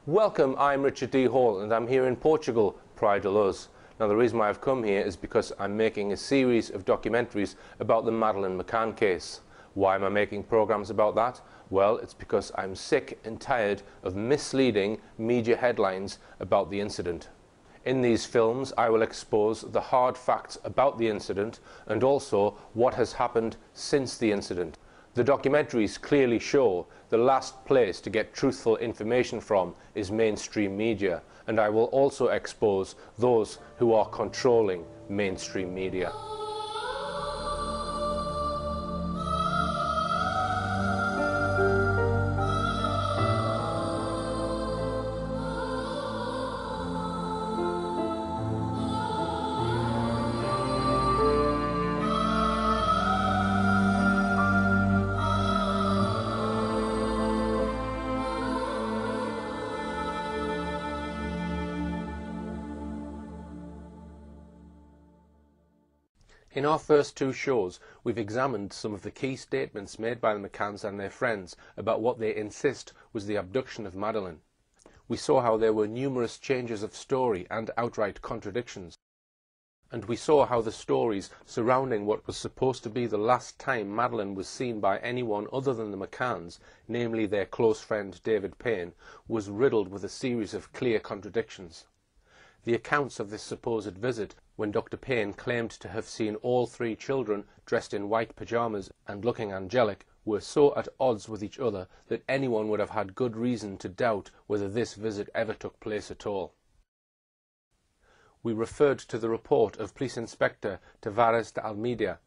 Welcome, I'm Richard D. Hall and I'm here in Portugal, Praia da Luz. Now the reason why I've come here is because I'm making a series of documentaries about the Madeleine McCann case. Why am I making programs about that? Well, it's because I'm sick and tired of misleading media headlines about the incident. In these films I will expose the hard facts about the incident and also what has happened since the incident. The documentaries clearly show the last place to get truthful information from is mainstream media, and I will also expose those who are controlling mainstream media. In our first two shows, we've examined some of the key statements made by the McCanns and their friends about what they insist was the abduction of Madeleine. We saw how there were numerous changes of story and outright contradictions. And we saw how the stories surrounding what was supposed to be the last time Madeleine was seen by anyone other than the McCanns, namely their close friend David Payne, was riddled with a series of clear contradictions. The accounts of this supposed visit, when Dr. Payne claimed to have seen all three children dressed in white pyjamas and looking angelic, were so at odds with each other that anyone would have had good reason to doubt whether this visit ever took place at all. We referred to the report of Police Inspector Tavares de Almeida,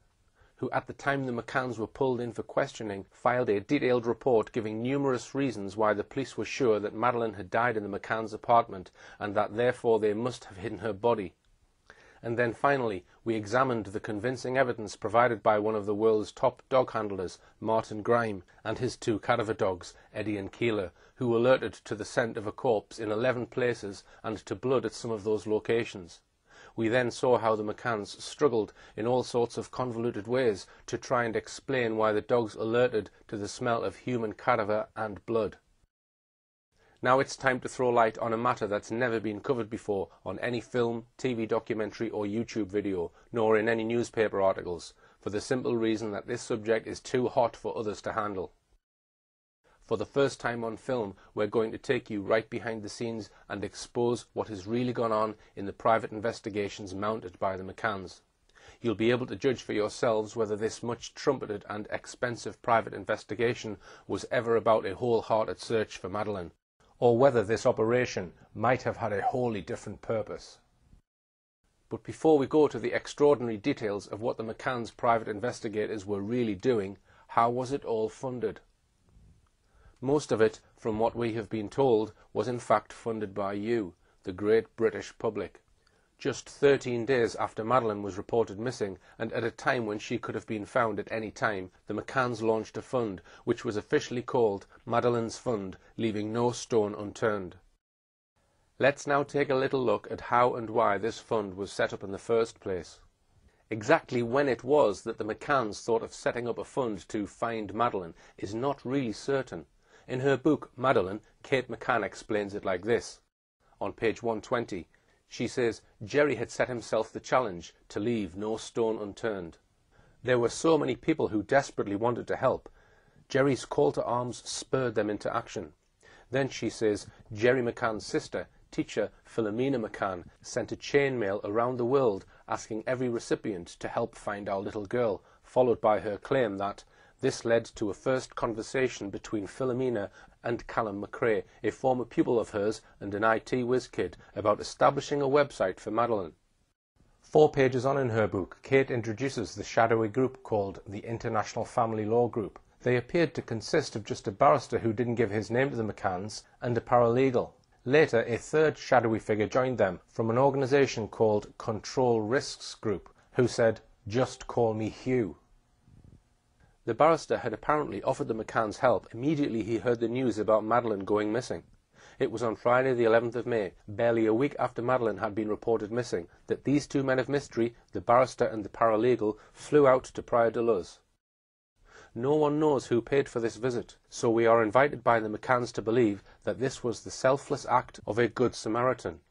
who at the time the McCanns were pulled in for questioning filed a detailed report giving numerous reasons why the police were sure that Madeleine had died in the McCanns' apartment and that therefore they must have hidden her body. And then finally we examined the convincing evidence provided by one of the world's top dog handlers, Martin Grime, and his two cadaver dogs, Eddie and Keeler, who alerted to the scent of a corpse in 11 places and to blood at some of those locations. We then saw how the McCanns struggled in all sorts of convoluted ways to try and explain why the dogs alerted to the smell of human cadaver and blood. Now it's time to throw light on a matter that's never been covered before on any film, TV documentary or YouTube video, nor in any newspaper articles, for the simple reason that this subject is too hot for others to handle. For the first time on film, we're going to take you right behind the scenes and expose what has really gone on in the private investigations mounted by the McCanns. You'll be able to judge for yourselves whether this much trumpeted and expensive private investigation was ever about a wholehearted search for Madeleine, or whether this operation might have had a wholly different purpose. But before we go to the extraordinary details of what the McCanns' private investigators were really doing, how was it all funded? Most of it, from what we have been told, was in fact funded by you, the great British public. Just 13 days after Madeleine was reported missing, and at a time when she could have been found at any time, the McCanns launched a fund, which was officially called Madeleine's Fund, leaving no stone unturned. Let's now take a little look at how and why this fund was set up in the first place. Exactly when it was that the McCanns thought of setting up a fund to find Madeleine is not really certain. In her book, Madeleine, Kate McCann explains it like this. On page 120, she says, Jerry had set himself the challenge to leave no stone unturned. There were so many people who desperately wanted to help. Jerry's call to arms spurred them into action. Then she says, Jerry McCann's sister, teacher Philomena McCann, sent a chain mail around the world asking every recipient to help find our little girl, followed by her claim that this led to a first conversation between Philomena and Callum McRae, a former pupil of hers and an IT whiz kid, about establishing a website for Madeleine. 4 pages on in her book, Kate introduces the shadowy group called the International Family Law Group. They appeared to consist of just a barrister who didn't give his name to the McCanns and a paralegal. Later, a third shadowy figure joined them from an organisation called Control Risks Group, who said, "Just call me Hugh." The barrister had apparently offered the McCanns help immediately he heard the news about Madeleine going missing. It was on Friday the 11th of May, barely a week after Madeleine had been reported missing, that these two men of mystery, the barrister and the paralegal, flew out to Praia da Luz. No one knows who paid for this visit, so we are invited by the McCanns to believe that this was the selfless act of a good Samaritan.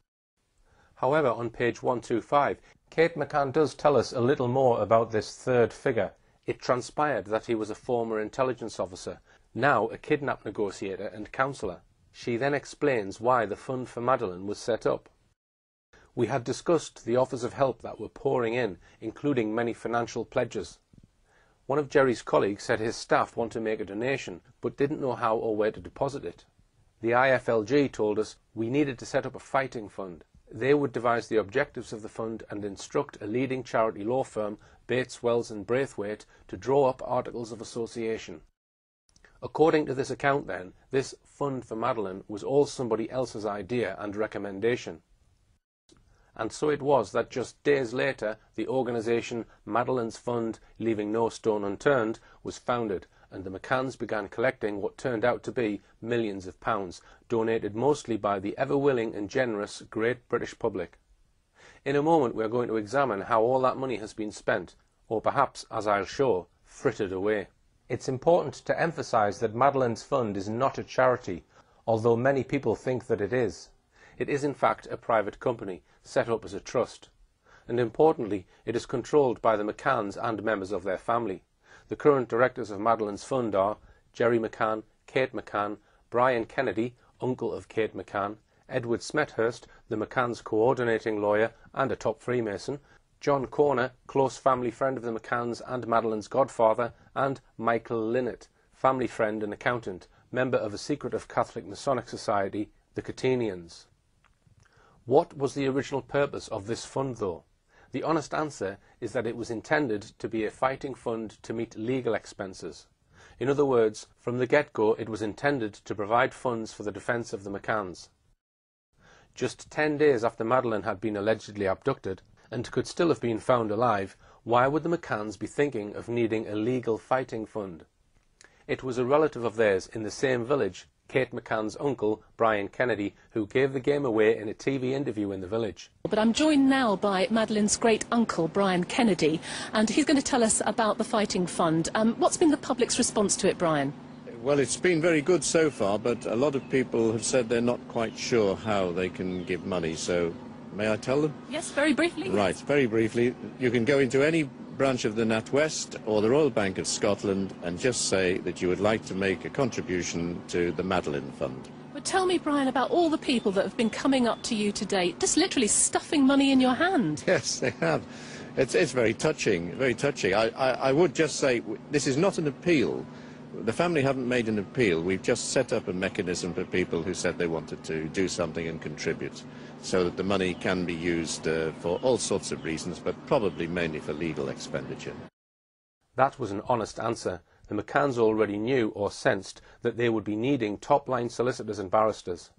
However, on page 125, Kate McCann does tell us a little more about this third figure. It transpired that he was a former intelligence officer, now a kidnap negotiator and counsellor. She then explains why the fund for Madeleine was set up. We had discussed the offers of help that were pouring in, including many financial pledges. One of Jerry's colleagues said his staff want to make a donation, but didn't know how or where to deposit it. The IFLG told us we needed to set up a fighting fund. They would devise the objectives of the fund and instruct a leading charity law firm, Bates, Wells and Braithwaite, to draw up articles of association. According to this account then, this fund for Madeleine was all somebody else's idea and recommendation. And so it was that just days later the organisation Madeleine's Fund, Leaving No Stone Unturned, was founded, and the McCanns began collecting what turned out to be millions of pounds, donated mostly by the ever-willing and generous great British public. In a moment we are going to examine how all that money has been spent, or perhaps, as I'll show, frittered away. It's important to emphasise that Madeleine's Fund is not a charity, although many people think that it is. It is in fact a private company, set up as a trust. And importantly, it is controlled by the McCanns and members of their family. The current directors of Madeleine's Fund are Jerry McCann, Kate McCann, Brian Kennedy, uncle of Kate McCann, Edward Smethurst, the McCanns' coordinating lawyer and a top Freemason, John Corner, close family friend of the McCanns and Madeleine's godfather, and Michael Linnett, family friend and accountant, member of a secretive Catholic Masonic society, the Catenians. What was the original purpose of this fund, though? The honest answer is that it was intended to be a fighting fund to meet legal expenses. In other words, from the get-go it was intended to provide funds for the defence of the McCanns. Just 10 days after Madeleine had been allegedly abducted, and could still have been found alive, why would the McCanns be thinking of needing a legal fighting fund? It was a relative of theirs in the same village, Kate McCann's uncle, Brian Kennedy, who gave the game away in a TV interview in the village. But I'm joined now by Madeleine's great-uncle, Brian Kennedy, and he's going to tell us about the Fighting Fund. What's been the public's response to it, Brian? Well, it's been very good so far, but a lot of people have said they're not quite sure how they can give money, so may I tell them? Yes, very briefly. Right, very briefly. You can go into any branch of the NatWest or the Royal Bank of Scotland and just say that you would like to make a contribution to the Madeleine Fund. But tell me, Brian, about all the people that have been coming up to you today, just literally stuffing money in your hand. Yes, they have. It's very touching, very touching. I would just say this is not an appeal. The family haven't made an appeal. We've just set up a mechanism for people who said they wanted to do something and contribute, so that the money can be used for all sorts of reasons, but probably mainly for legal expenditure. That was an honest answer. The McCanns already knew or sensed that they would be needing top-line solicitors and barristers.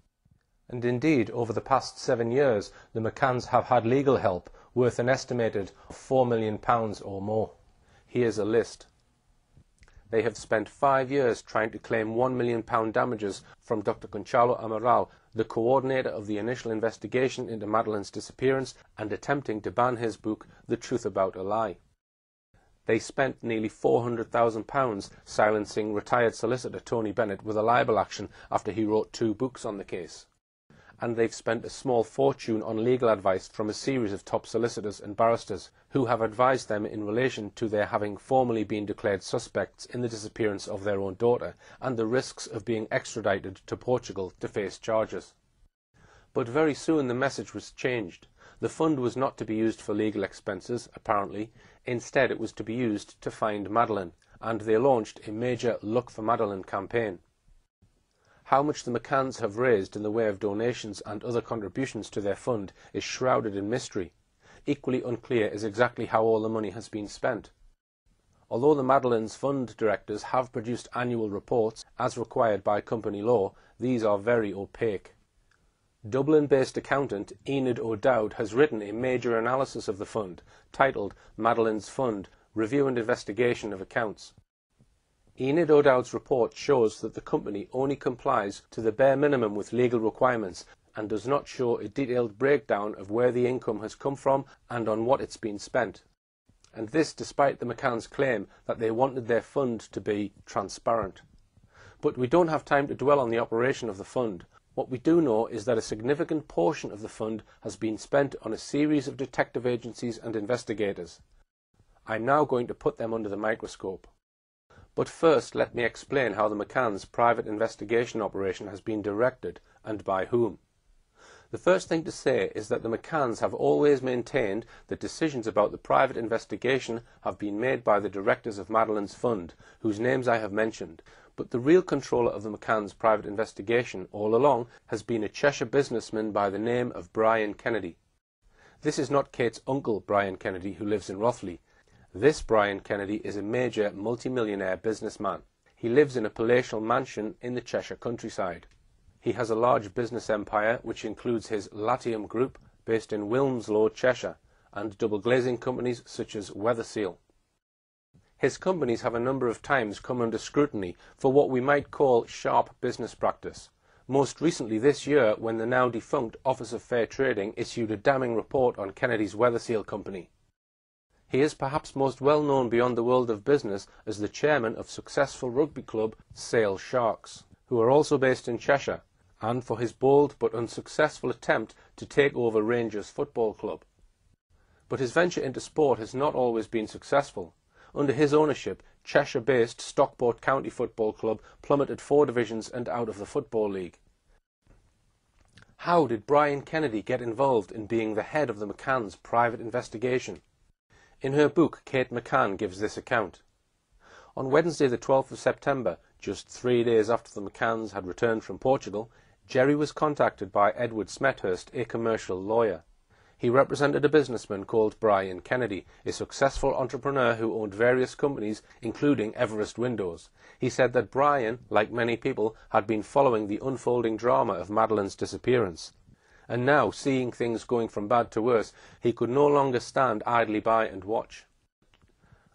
And indeed, over the past 7 years, the McCanns have had legal help worth an estimated £4 million or more. Here's a list. They have spent 5 years trying to claim £1 million damages from Dr. Gonçalo Amaral, the coordinator of the initial investigation into Madeleine's disappearance, and attempting to ban his book, The Truth About a Lie. They spent nearly £400,000 silencing retired solicitor Tony Bennett with a libel action after he wrote 2 books on the case. And they've spent a small fortune on legal advice from a series of top solicitors and barristers who have advised them in relation to their having formally been declared suspects in the disappearance of their own daughter and the risks of being extradited to Portugal to face charges. But very soon the message was changed. The fund was not to be used for legal expenses, apparently. Instead it was to be used to find Madeleine, and they launched a major Look for Madeleine campaign. How much the McCanns have raised in the way of donations and other contributions to their fund is shrouded in mystery. Equally unclear is exactly how all the money has been spent. Although the Madeleine's Fund directors have produced annual reports, as required by company law, these are very opaque. Dublin-based accountant Enid O'Dowd has written a major analysis of the fund, titled Madeleine's Fund, Review and Investigation of Accounts. Enid O'Dowd's report shows that the company only complies to the bare minimum with legal requirements and does not show a detailed breakdown of where the income has come from and on what it's been spent. and this despite the McCanns' claim that they wanted their fund to be transparent. But we don't have time to dwell on the operation of the fund. What we do know is that a significant portion of the fund has been spent on a series of detective agencies and investigators. I'm now going to put them under the microscope. But first, let me explain how the McCanns' private investigation operation has been directed, and by whom. The first thing to say is that the McCanns have always maintained that decisions about the private investigation have been made by the directors of Madeleine's fund, whose names I have mentioned, but the real controller of the McCanns' private investigation all along has been a Cheshire businessman by the name of Brian Kennedy. This is not Kate's uncle, Brian Kennedy, who lives in Rothley. This Brian Kennedy is a major multimillionaire businessman. He lives in a palatial mansion in the Cheshire countryside. He has a large business empire which includes his Latium Group, based in Wilmslow, Cheshire, and double glazing companies such as Weatherseal. His companies have a number of times come under scrutiny for what we might call sharp business practice. Most recently this year, when the now defunct Office of Fair Trading issued a damning report on Kennedy's Weatherseal company. He is perhaps most well known beyond the world of business as the chairman of successful rugby club Sale Sharks, who are also based in Cheshire, and for his bold but unsuccessful attempt to take over Rangers Football Club. But his venture into sport has not always been successful. Under his ownership, Cheshire-based Stockport County Football Club plummeted 4 divisions and out of the Football League. How did Brian Kennedy get involved in being the head of the McCanns' private investigation? In her book, Kate McCann gives this account. On Wednesday the 12th of September, just 3 days after the McCanns had returned from Portugal, Jerry was contacted by Edward Smethurst, a commercial lawyer. He represented a businessman called Brian Kennedy, a successful entrepreneur who owned various companies, including Everest Windows. He said that Brian, like many people, had been following the unfolding drama of Madeleine's disappearance. And now, seeing things going from bad to worse, he could no longer stand idly by and watch.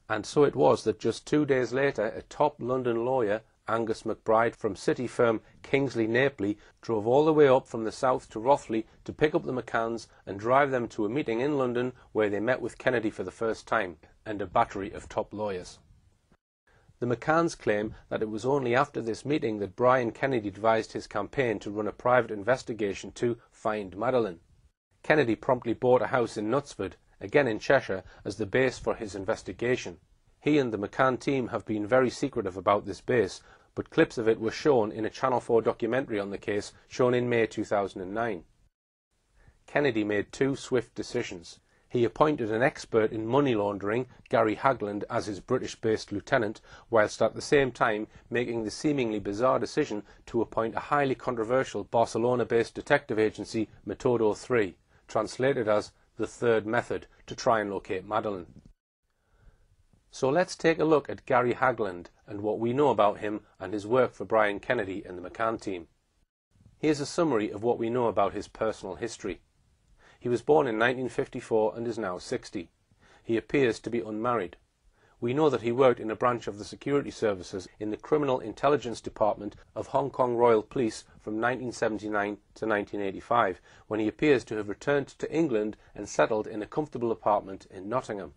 And so it was that just 2 days later, a top London lawyer, Angus McBride, from city firm Kingsley Napley, drove all the way up from the south to Rothley to pick up the McCanns and drive them to a meeting in London where they met with Kennedy for the first time, and a battery of top lawyers. The McCanns claim that it was only after this meeting that Brian Kennedy devised his campaign to run a private investigation to find Madeleine. Kennedy promptly bought a house in Knutsford, again in Cheshire, as the base for his investigation. He and the McCann team have been very secretive about this base, but clips of it were shown in a Channel 4 documentary on the case, shown in May 2009. Kennedy made 2 swift decisions. He appointed an expert in money laundering, Gary Hagland, as his British-based lieutenant, whilst at the same time making the seemingly bizarre decision to appoint a highly controversial Barcelona-based detective agency, Metodo 3, translated as the Third Method, to try and locate Madeleine. So let's take a look at Gary Hagland and what we know about him and his work for Brian Kennedy and the McCann team. Here's a summary of what we know about his personal history. He was born in 1954 and is now 60. He appears to be unmarried. We know that he worked in a branch of the security services in the Criminal Intelligence Department of Hong Kong Royal Police from 1979 to 1985, when he appears to have returned to England and settled in a comfortable apartment in Nottingham.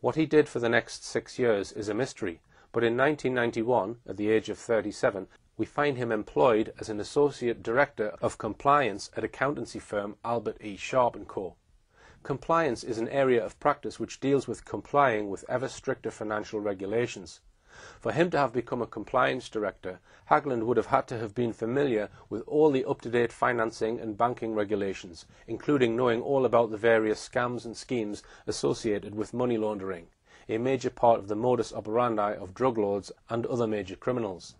What he did for the next 6 years is a mystery, but in 1991, at the age of 37, we find him employed as an Associate Director of Compliance at accountancy firm Albert E. Sharp & Co. Compliance is an area of practice which deals with complying with ever stricter financial regulations. For him to have become a compliance director, Hagland would have had to have been familiar with all the up-to-date financing and banking regulations, including knowing all about the various scams and schemes associated with money laundering, a major part of the modus operandi of drug lords and other major criminals.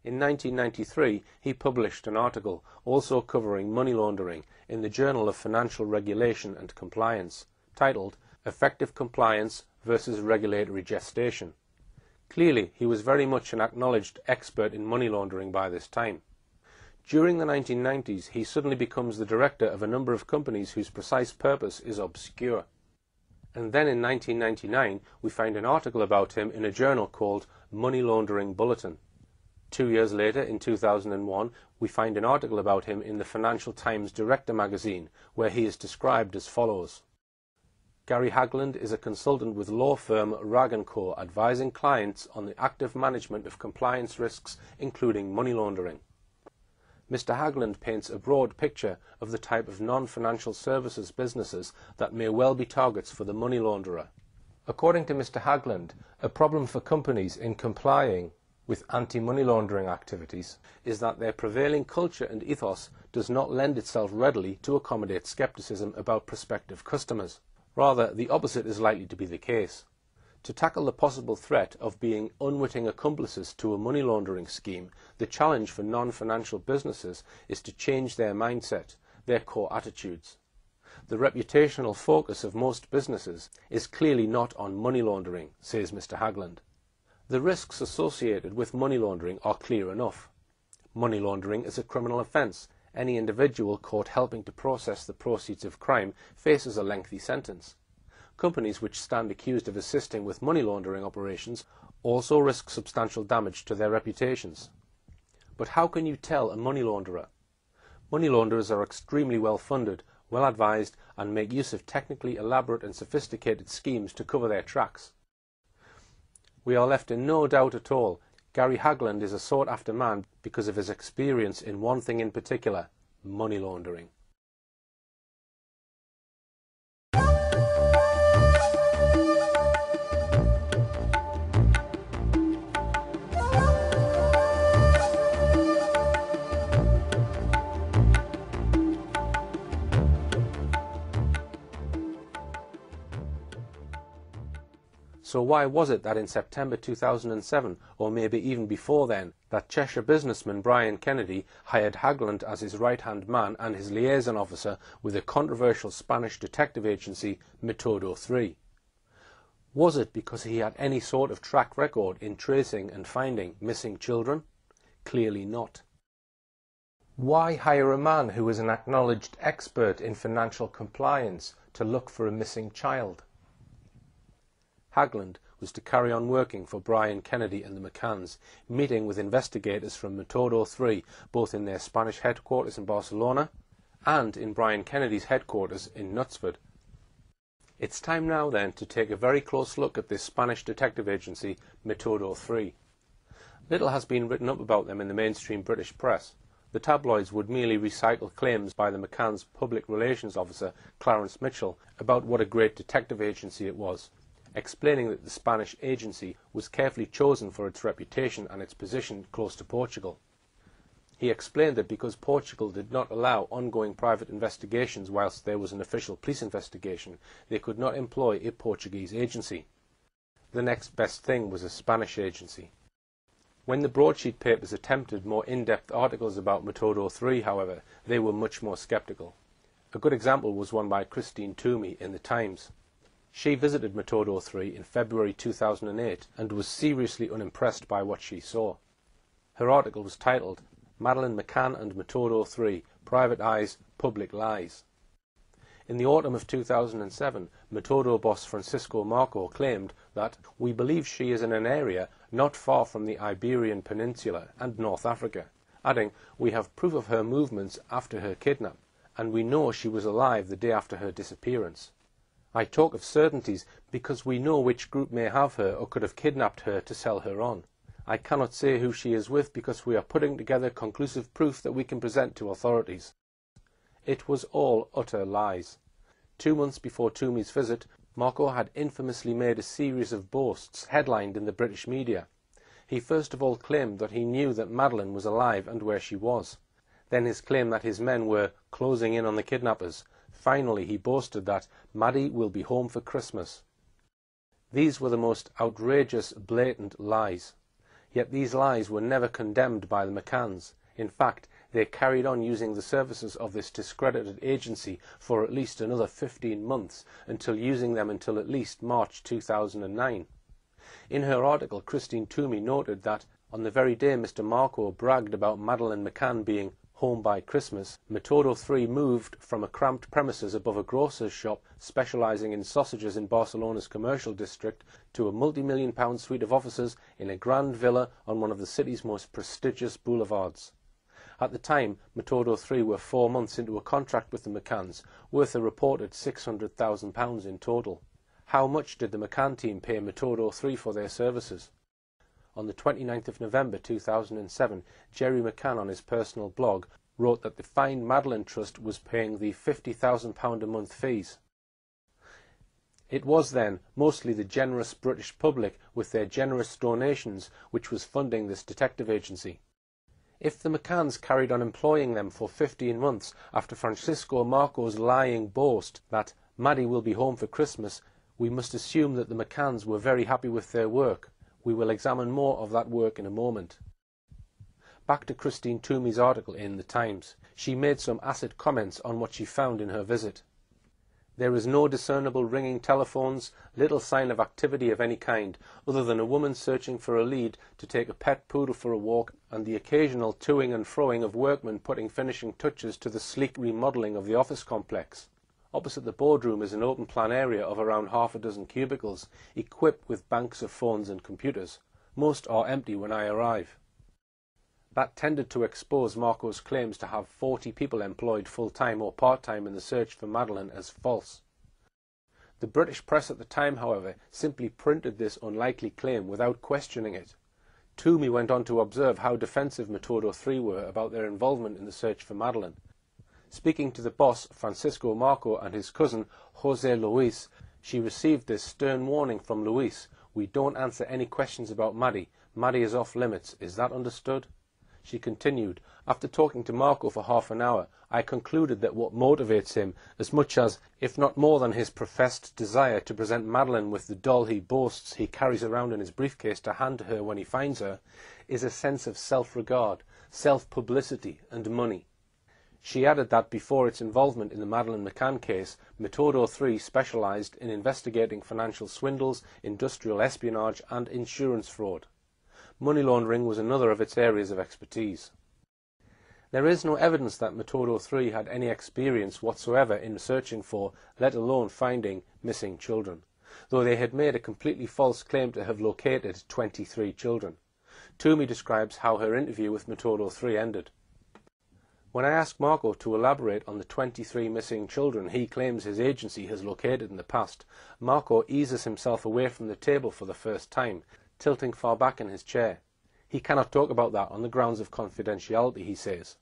In 1993, he published an article, also covering money laundering, in the Journal of Financial Regulation and Compliance, titled Effective Compliance versus Regulatory Gestation. Clearly, he was very much an acknowledged expert in money laundering by this time. During the 1990s, he suddenly becomes the director of a number of companies whose precise purpose is obscure. And then in 1999, we find an article about him in a journal called Money Laundering Bulletin. 2 years later, in 2001, we find an article about him in the Financial Times Director magazine, where he is described as follows. Gary Hagland is a consultant with law firm Rag & Co, advising clients on the active management of compliance risks, including money laundering. Mr. Hagland paints a broad picture of the type of non-financial services businesses that may well be targets for the money launderer. According to Mr. Hagland, a problem for companies in complying with anti-money laundering activities is that their prevailing culture and ethos does not lend itself readily to accommodate skepticism about prospective customers. Rather, the opposite is likely to be the case. To tackle the possible threat of being unwitting accomplices to a money laundering scheme, the challenge for non-financial businesses is to change their mindset, their core attitudes. The reputational focus of most businesses is clearly not on money laundering, says Mr. Hagland. The risks associated with money laundering are clear enough. Money laundering is a criminal offence. Any individual caught helping to process the proceeds of crime faces a lengthy sentence. Companies which stand accused of assisting with money laundering operations also risk substantial damage to their reputations. But how can you tell a money launderer? Money launderers are extremely well funded, well advised, and make use of technically elaborate and sophisticated schemes to cover their tracks. We are left in no doubt at all. Gary Hagland is a sought-after man because of his experience in one thing in particular: money laundering. So why was it that in September 2007, or maybe even before then, that Cheshire businessman Brian Kennedy hired Hagland as his right-hand man and his liaison officer with the controversial Spanish detective agency Método 3? Was it because he had any sort of track record in tracing and finding missing children? Clearly not. Why hire a man who is an acknowledged expert in financial compliance to look for a missing child? Hagland was to carry on working for Brian Kennedy and the McCanns, meeting with investigators from Método 3, both in their Spanish headquarters in Barcelona and in Brian Kennedy's headquarters in Knutsford. It's time now then to take a very close look at this Spanish detective agency, Método 3. Little has been written up about them in the mainstream British press. The tabloids would merely recycle claims by the McCann's public relations officer, Clarence Mitchell, about what a great detective agency it was, explaining that the Spanish agency was carefully chosen for its reputation and its position close to Portugal. He explained that because Portugal did not allow ongoing private investigations whilst there was an official police investigation, they could not employ a Portuguese agency. The next best thing was a Spanish agency. When the broadsheet papers attempted more in-depth articles about Método 3, however, they were much more sceptical. A good example was one by Christine Toomey in the Times. She visited Método 3 in February 2008 and was seriously unimpressed by what she saw. Her article was titled, "Madeleine McCann and Método 3, Private Eyes, Public Lies." In the autumn of 2007, Método boss Francisco Marco claimed that "we believe she is in an area not far from the Iberian Peninsula and North Africa," adding, "we have proof of her movements after her kidnap, and we know she was alive the day after her disappearance. I talk of certainties because we know which group may have her or could have kidnapped her to sell her on. I cannot say who she is with because we are putting together conclusive proof that we can present to authorities." It was all utter lies. 2 months before Toomey's visit, Marco had infamously made a series of boasts headlined in the British media. He first of all claimed that he knew that Madeleine was alive and where she was. Then his claim that his men were closing in on the kidnappers. Finally, he boasted that "Maddie will be home for Christmas." These were the most outrageous, blatant lies. Yet these lies were never condemned by the McCanns. In fact, they carried on using the services of this discredited agency for at least another 15 months, using them until at least March 2009. In her article, Christine Toomey noted that on the very day Mr. Marco bragged about Madeleine McCann being home by Christmas, Método 3 moved from a cramped premises above a grocer's shop specialising in sausages in Barcelona's commercial district to a multi-million-pound suite of offices in a grand villa on one of the city's most prestigious boulevards. At the time, Metodo 3 were 4 months into a contract with the McCanns, worth a reported £600,000 in total. How much did the McCann team pay Metodo 3 for their services? On the 29th of November 2007, Jerry McCann on his personal blog wrote that the Find Madeleine Trust was paying the £50,000 a month fees. It was then mostly the generous British public with their generous donations which was funding this detective agency. If the McCanns carried on employing them for 15 months after Francisco Marco's lying boast that Maddie will be home for Christmas, we must assume that the McCanns were very happy with their work. We will examine more of that work in a moment. Back to Christine Toomey's article in The Times. She made some acid comments on what she found in her visit. There is no discernible ringing telephones, little sign of activity of any kind, other than a woman searching for a lead to take a pet poodle for a walk, and the occasional toing and froing of workmen putting finishing touches to the sleek remodelling of the office complex. Opposite the boardroom is an open-plan area of around half a dozen cubicles, equipped with banks of phones and computers. Most are empty when I arrive. That tended to expose Marco's claims to have 40 people employed full-time or part-time in the search for Madeleine as false. The British press at the time, however, simply printed this unlikely claim without questioning it. Toomey went on to observe how defensive Metodo 3 were about their involvement in the search for Madeleine. Speaking to the boss, Francisco Marco, and his cousin, José Luis, she received this stern warning from Luis: "We don't answer any questions about Maddie. Maddie is off limits. Is that understood?" She continued, "After talking to Marco for half an hour, I concluded that what motivates him, as much as, if not more than his professed desire to present Madeleine with the doll he boasts he carries around in his briefcase to hand to her when he finds her, is a sense of self-regard, self-publicity and money." She added that before its involvement in the Madeleine McCann case, Metodo 3 specialised in investigating financial swindles, industrial espionage and insurance fraud. Money laundering was another of its areas of expertise. There is no evidence that Metodo 3 had any experience whatsoever in searching for, let alone finding, missing children, though they had made a completely false claim to have located 23 children. Toomey describes how her interview with Metodo 3 ended. When I ask Marco to elaborate on the 23 missing children he claims his agency has located in the past, Marco eases himself away from the table for the first time, tilting far back in his chair. He cannot talk about that on the grounds of confidentiality, he says.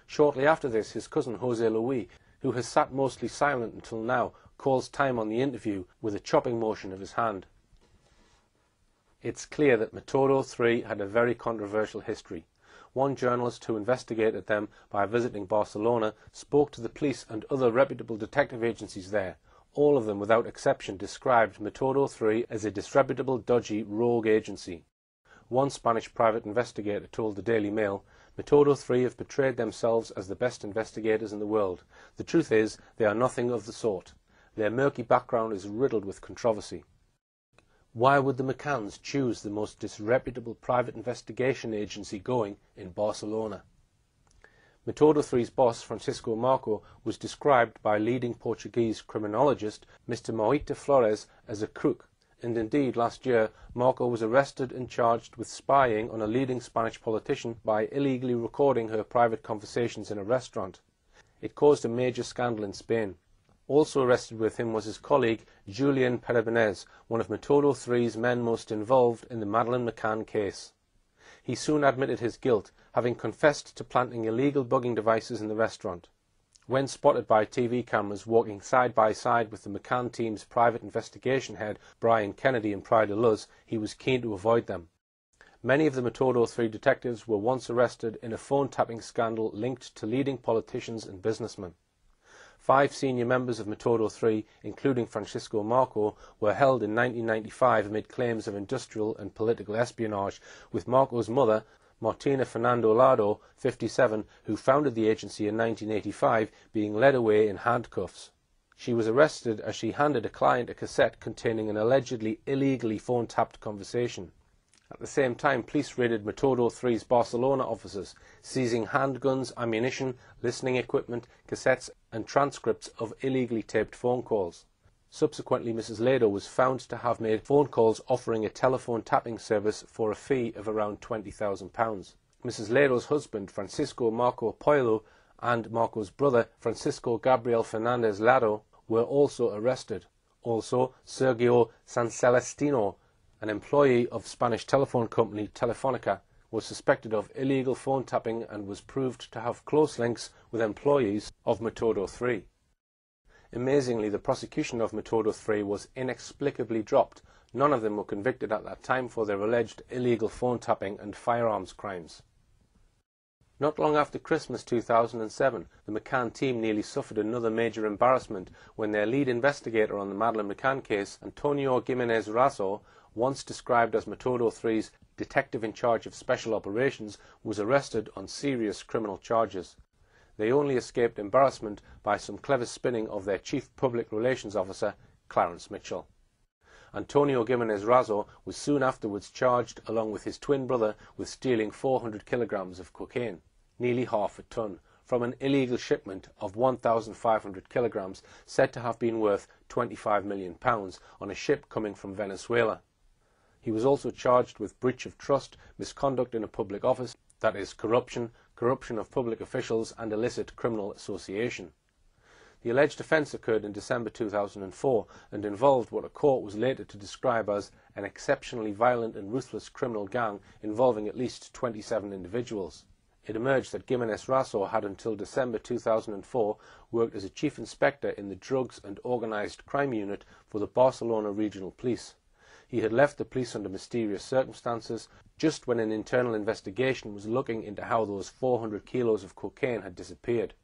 Shortly after this, his cousin José Luis, who has sat mostly silent until now, calls time on the interview with a chopping motion of his hand. It's clear that Metodo 3 had a very controversial history. One journalist who investigated them by visiting Barcelona spoke to the police and other reputable detective agencies there. All of them, without exception, described Metodo 3 as a disreputable, dodgy, rogue agency. One Spanish private investigator told the Daily Mail, "Metodo 3 have portrayed themselves as the best investigators in the world. The truth is, they are nothing of the sort. Their murky background is riddled with controversy." Why would the McCanns choose the most disreputable private investigation agency going in Barcelona? Metodo 3's boss, Francisco Marco, was described by leading Portuguese criminologist Mr. Moita Flores as a crook, and indeed last year Marco was arrested and charged with spying on a leading Spanish politician by illegally recording her private conversations in a restaurant. It caused a major scandal in Spain. Also arrested with him was his colleague Julian Peribinez, one of Metodo 3's men most involved in the Madeleine McCann case. He soon admitted his guilt, having confessed to planting illegal bugging devices in the restaurant. When spotted by TV cameras walking side by side with the McCann team's private investigation head Brian Kennedy in Praia da Luz, he was keen to avoid them. Many of the Metodo 3 detectives were once arrested in a phone-tapping scandal linked to leading politicians and businessmen. 5 senior members of Metodo 3, including Francisco Marco, were held in 1995 amid claims of industrial and political espionage, with Marco's mother, Martina Fernando Lado, 57, who founded the agency in 1985, being led away in handcuffs. She was arrested as she handed a client a cassette containing an allegedly illegally phone-tapped conversation. At the same time, police raided Metodo 3's Barcelona offices, seizing handguns, ammunition, listening equipment, cassettes and transcripts of illegally taped phone calls. Subsequently, Mrs. Lado was found to have made phone calls offering a telephone tapping service for a fee of around £20,000. Mrs. Lero's husband, Francisco Marco Poilo, and Marco's brother, Francisco Gabriel Fernandez Lado, were also arrested. Also, Sergio San Celestino, an employee of Spanish telephone company Telefonica, was suspected of illegal phone tapping and was proved to have close links with employees of Método 3. Amazingly, the prosecution of Método 3 was inexplicably dropped. None of them were convicted at that time for their alleged illegal phone tapping and firearms crimes. Not long after Christmas 2007, the McCann team nearly suffered another major embarrassment when their lead investigator on the Madeleine McCann case, Antonio Giménez Razo, once described as Método 3's detective in charge of special operations, was arrested on serious criminal charges. They only escaped embarrassment by some clever spinning of their chief public relations officer, Clarence Mitchell. Antonio Giménez Razo was soon afterwards charged, along with his twin brother, with stealing 400 kilograms of cocaine, nearly half a ton, from an illegal shipment of 1,500 kilograms said to have been worth £25 million on a ship coming from Venezuela. He was also charged with breach of trust, misconduct in a public office, that is, corruption of public officials, and illicit criminal association. The alleged offence occurred in December 2004 and involved what a court was later to describe as an exceptionally violent and ruthless criminal gang involving at least 27 individuals. It emerged that Giménez Razo had until December 2004 worked as a chief inspector in the Drugs and Organised Crime Unit for the Barcelona Regional Police. He had left the police under mysterious circumstances just when an internal investigation was looking into how those 400 kilos of cocaine had disappeared.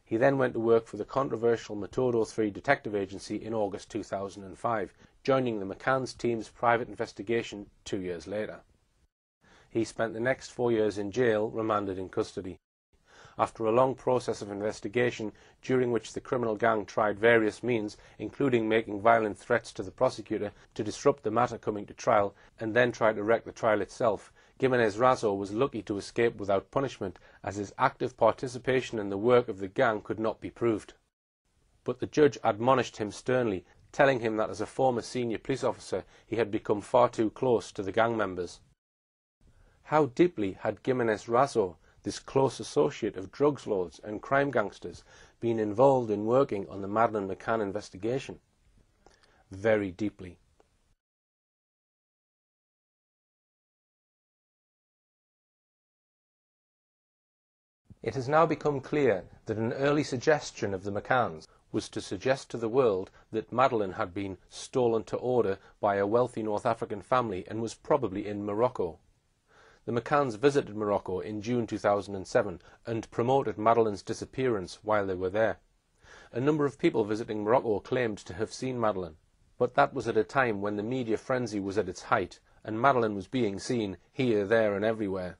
He then went to work for the controversial Método 3 detective agency in August 2005, joining the McCann's team's private investigation 2 years later. He spent the next 4 years in jail, remanded in custody. After a long process of investigation, during which the criminal gang tried various means, including making violent threats to the prosecutor to disrupt the matter coming to trial, and then try to wreck the trial itself, Giménez Razo was lucky to escape without punishment, as his active participation in the work of the gang could not be proved. But the judge admonished him sternly, telling him that as a former senior police officer he had become far too close to the gang members. How deeply had Giménez Razo, this close associate of drugs lords and crime gangsters, been involved in working on the Madeleine McCann investigation? Very deeply. It has now become clear that an early suggestion of the McCanns was to suggest to the world that Madeleine had been stolen to order by a wealthy North African family and was probably in Morocco. The McCanns visited Morocco in June 2007 and promoted Madeleine's disappearance while they were there. A number of people visiting Morocco claimed to have seen Madeleine, but that was at a time when the media frenzy was at its height and Madeleine was being seen here, there and everywhere.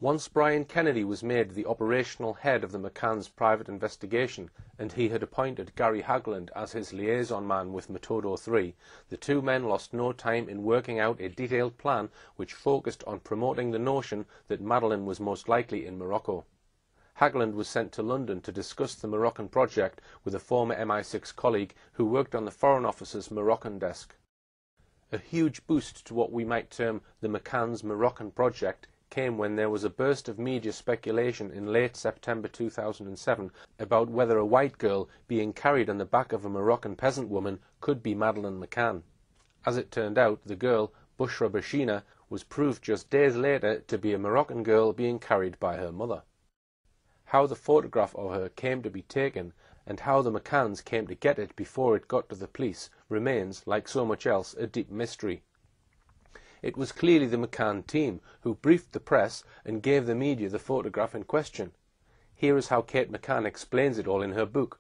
Once Brian Kennedy was made the operational head of the McCann's private investigation and he had appointed Gary Hagland as his liaison man with Método 3, the two men lost no time in working out a detailed plan which focused on promoting the notion that Madeleine was most likely in Morocco. Hagland was sent to London to discuss the Moroccan project with a former MI6 colleague who worked on the Foreign Office's Moroccan desk. A huge boost to what we might term the McCann's Moroccan project came when there was a burst of media speculation in late September 2007 about whether a white girl being carried on the back of a Moroccan peasant woman could be Madeleine McCann. As it turned out, the girl, Bushra Bashina, was proved just days later to be a Moroccan girl being carried by her mother. How the photograph of her came to be taken and how the McCanns came to get it before it got to the police remains, like so much else, a deep mystery. It was clearly the McCann team who briefed the press and gave the media the photograph in question. Here is how Kate McCann explains it all in her book.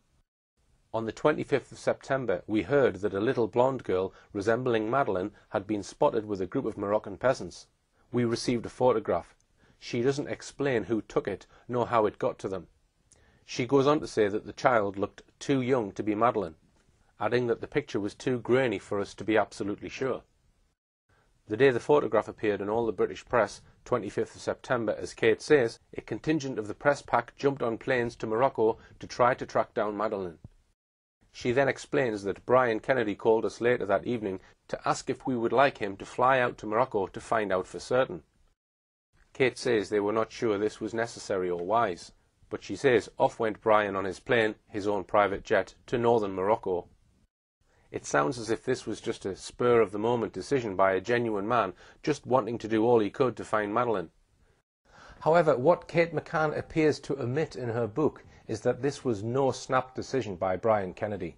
On the 25th of September, we heard that a little blonde girl resembling Madeleine had been spotted with a group of Moroccan peasants. We received a photograph. She doesn't explain who took it, nor how it got to them. She goes on to say that the child looked too young to be Madeleine, adding that the picture was too grainy for us to be absolutely sure. The day the photograph appeared in all the British press, 25th of September, as Kate says, a contingent of the press pack jumped on planes to Morocco to try to track down Madeleine. She then explains that Brian Kennedy called us later that evening to ask if we would like him to fly out to Morocco to find out for certain. Kate says they were not sure this was necessary or wise, but she says off went Brian on his plane, his own private jet, to northern Morocco. It sounds as if this was just a spur-of-the-moment decision by a genuine man just wanting to do all he could to find Madeleine. However, what Kate McCann appears to omit in her book is that this was no snap decision by Brian Kennedy.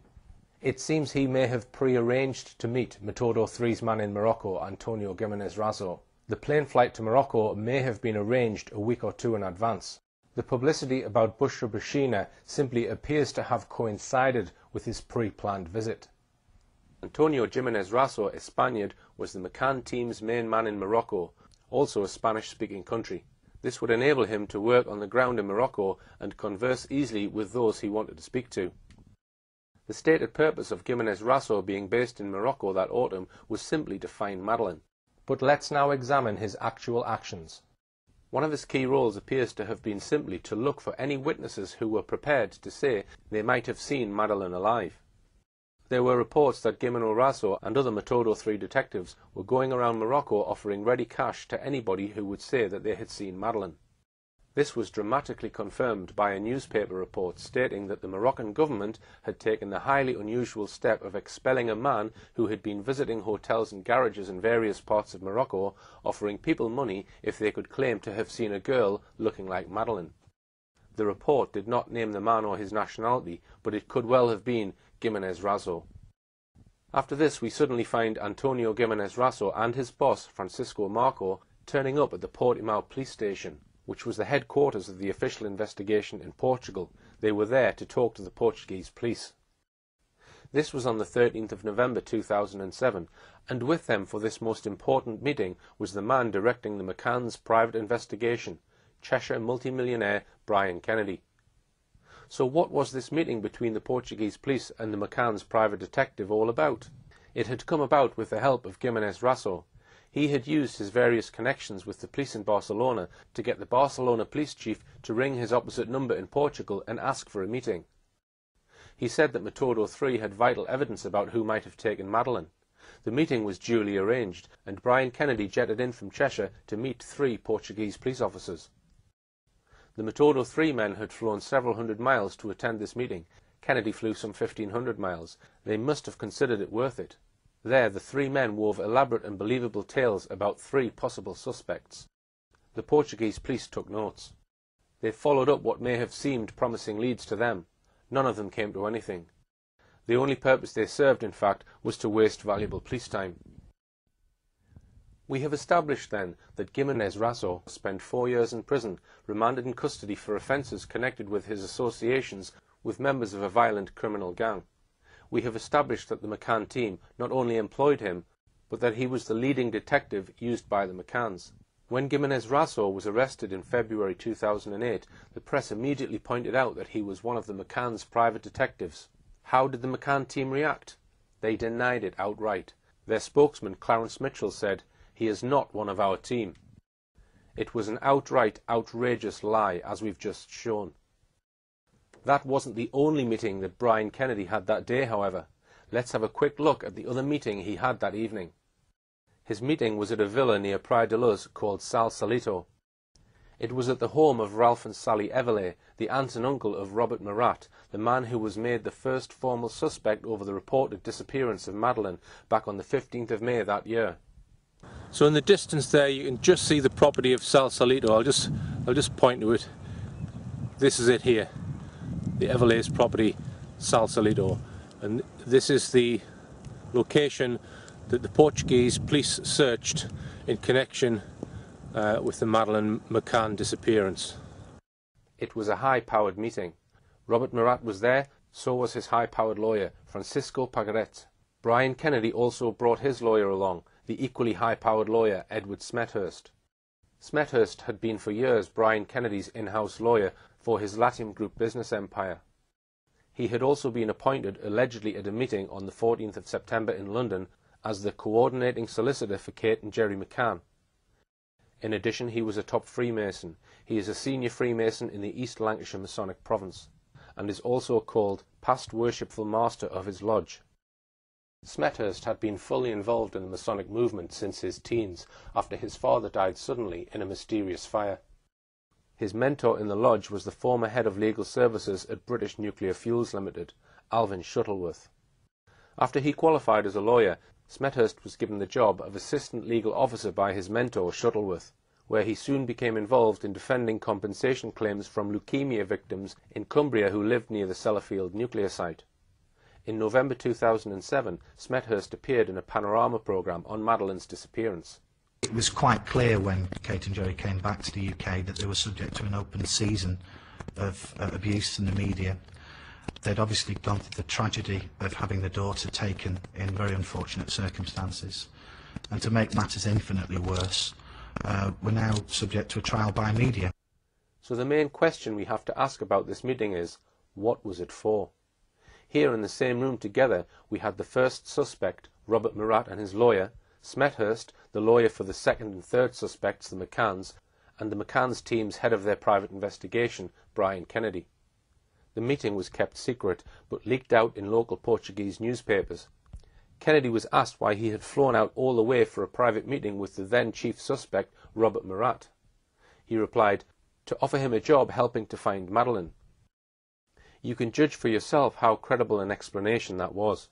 It seems he may have pre-arranged to meet Metodo 3's man in Morocco, Antonio Gimenez Razo. The plane flight to Morocco may have been arranged a week or two in advance. The publicity about Bushra Bashina simply appears to have coincided with his pre-planned visit. Antonio Gimenez Razo, a Spaniard, was the McCann team's main man in Morocco, also a Spanish-speaking country. This would enable him to work on the ground in Morocco and converse easily with those he wanted to speak to. The stated purpose of Gimenez Razo being based in Morocco that autumn was simply to find Madeleine. But let's now examine his actual actions. One of his key roles appears to have been simply to look for any witnesses who were prepared to say they might have seen Madeleine alive. There were reports that Gimenez Razo and other Metodo 3 detectives were going around Morocco offering ready cash to anybody who would say that they had seen Madeleine. This was dramatically confirmed by a newspaper report stating that the Moroccan government had taken the highly unusual step of expelling a man who had been visiting hotels and garages in various parts of Morocco, offering people money if they could claim to have seen a girl looking like Madeleine. The report did not name the man or his nationality, but it could well have been Gimenez Razo. After this, we suddenly find Antonio Gimenez Razo and his boss, Francisco Marco, turning up at the Portimao police station, which was the headquarters of the official investigation in Portugal. They were there to talk to the Portuguese police. This was on the 13th of November 2007, and with them for this most important meeting was the man directing the McCann's private investigation, Cheshire multimillionaire Brian Kennedy. So what was this meeting between the Portuguese police and the McCann's private detective all about? It had come about with the help of Gimenez Razo. He had used his various connections with the police in Barcelona to get the Barcelona police chief to ring his opposite number in Portugal and ask for a meeting. He said that Metodo 3 had vital evidence about who might have taken Madeleine. The meeting was duly arranged, and Brian Kennedy jetted in from Cheshire to meet 3 Portuguese police officers. The Metodo 3 men had flown several hundred miles to attend this meeting. Kennedy flew some 1,500 miles. They must have considered it worth it. There, the 3 men wove elaborate and believable tales about 3 possible suspects. The Portuguese police took notes. They followed up what may have seemed promising leads to them. None of them came to anything. The only purpose they served, in fact, was to waste valuable police time. We have established, then, that Gimenez Razo spent 4 years in prison, remanded in custody for offences connected with his associations with members of a violent criminal gang. We have established that the McCann team not only employed him, but that he was the leading detective used by the McCanns. When Gimenez Razo was arrested in February 2008, the press immediately pointed out that he was one of the McCann's private detectives. How did the McCann team react? They denied it outright. Their spokesman, Clarence Mitchell, said, "He is not one of our team." It was an outright, outrageous lie, as we've just shown. That wasn't the only meeting that Brian Kennedy had that day, however. Let's have a quick look at the other meeting he had that evening. His meeting was at a villa near Praia da Luz called Sal Salito. It was at the home of Ralph and Sally Everley, the aunt and uncle of Robert Murat, the man who was made the first formal suspect over the reported disappearance of Madeleine back on the 15th of May that year. So in the distance there you can just see the property of Sal Salito. I'll just point to it. This is it here. The Everley's property, Sal Salito, and this is the location that the Portuguese police searched in connection with the Madeleine McCann disappearance. It was a high-powered meeting. Robert Murat was there, so was his high-powered lawyer, Francisco Pagaret. Brian Kennedy also brought his lawyer along, the equally high-powered lawyer, Edward Smethurst. Smethurst had been for years Brian Kennedy's in-house lawyer for his Latium Group business empire. He had also been appointed allegedly at a meeting on the 14th of September in London as the coordinating solicitor for Kate and Jerry McCann. In addition, he was a top Freemason. He is a senior Freemason in the East Lancashire Masonic Province, and is also called past worshipful master of his lodge. Smethurst had been fully involved in the Masonic movement since his teens, after his father died suddenly in a mysterious fire. His mentor in the lodge was the former head of legal services at British Nuclear Fuels Limited, Alvin Shuttleworth. After he qualified as a lawyer, Smethurst was given the job of assistant legal officer by his mentor Shuttleworth, where he soon became involved in defending compensation claims from leukemia victims in Cumbria who lived near the Sellafield nuclear site. In November 2007, Smethurst appeared in a panorama programme on Madeleine's disappearance. It was quite clear when Kate and Jerry came back to the UK that they were subject to an open season of abuse in the media. They'd obviously gone through the tragedy of having their daughter taken in very unfortunate circumstances. And to make matters infinitely worse, we're now subject to a trial by media. So the main question we have to ask about this meeting is, what was it for? Here in the same room together we had the first suspect, Robert Murat, and his lawyer, Smethurst, the lawyer for the second and third suspects, the McCanns, and the McCanns team's head of their private investigation, Brian Kennedy. The meeting was kept secret, but leaked out in local Portuguese newspapers. Kennedy was asked why he had flown out all the way for a private meeting with the then chief suspect, Robert Murat. He replied, to offer him a job helping to find Madeleine. You can judge for yourself how credible an explanation that was.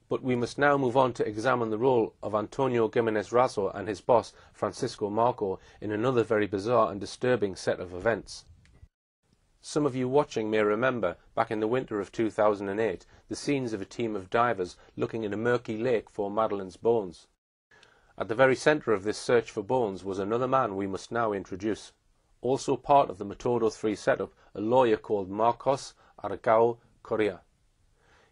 But we must now move on to examine the role of Antonio Gimenez Raso and his boss, Francisco Marco, in another very bizarre and disturbing set of events. Some of you watching may remember, back in the winter of 2008, the scenes of a team of divers looking in a murky lake for Madeleine's bones. At the very centre of this search for bones was another man we must now introduce. Also part of the Metodo 3 setup, a lawyer called Marcos Aragao Correa.